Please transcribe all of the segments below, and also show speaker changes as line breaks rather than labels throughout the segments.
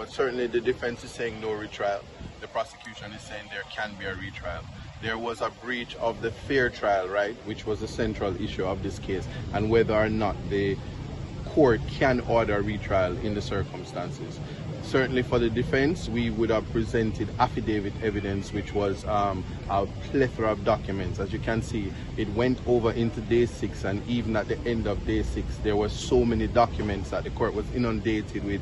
but certainly the defense is saying no retrial. The prosecution is saying there can be a retrial. There was a breach of the fair trial right, which was the central issue of this case, and whether or not the court can order retrial in the circumstances. Certainly for the defense, we would have presented affidavit evidence, which was a plethora of documents. As you can see, it went over into day 6, and even at the end of day 6, there were so many documents that the court was inundated with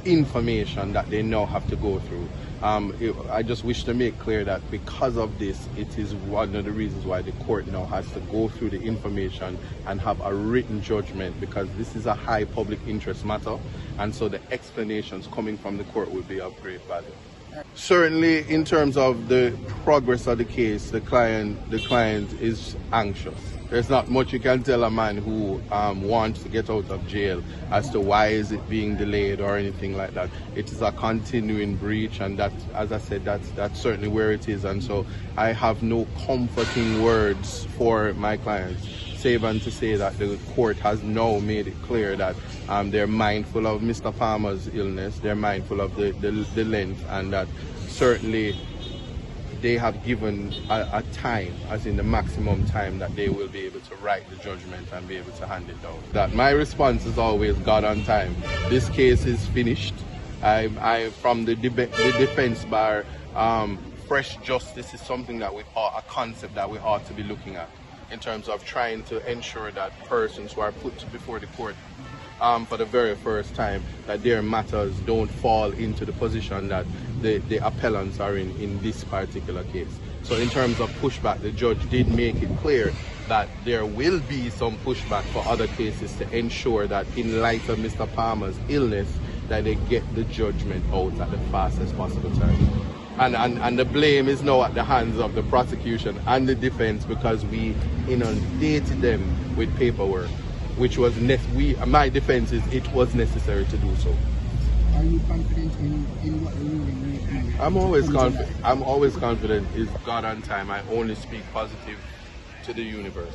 information that they now have to go through. I just wish to make clear that because of this, it is one of the reasons why the court now has to go through the information and have a written judgment, because this is a high public interest matter, and so the explanations coming from the court would be of great value. Certainly, in terms of the progress of the case, the client is anxious. There's not much you can tell a man who wants to get out of jail as to why is it being delayed or anything like that. It is a continuing breach, and that, as I said, that's certainly where it is. And so I have no comforting words for my clients, save and to say that the court has now made it clear that they're mindful of Mr. Palmer's illness, they're mindful of the length, and that certainly they have given a time, as in the maximum time that they will be able to write the judgment and be able to hand it down. That my response is always God on time. This case is finished. From the defense bar, fresh justice is something that a concept that we ought to be looking at, in terms of trying to ensure that persons who are put before the court for the very first time, that their matters don't fall into the position that the appellants are in this particular case. So in terms of pushback, the judge did make it clear that there will be some pushback for other cases to ensure that, in light of Mr. Palmer's illness, that they get the judgment out at the fastest possible time. And the blame is now at the hands of the prosecution and the defense, because we inundated them with paperwork, which was my defense is it was necessary to do so.
Are you confident in what the ruling will be?
I'm always confident. I'm always confident. It's God on time. I only speak positive to the universe.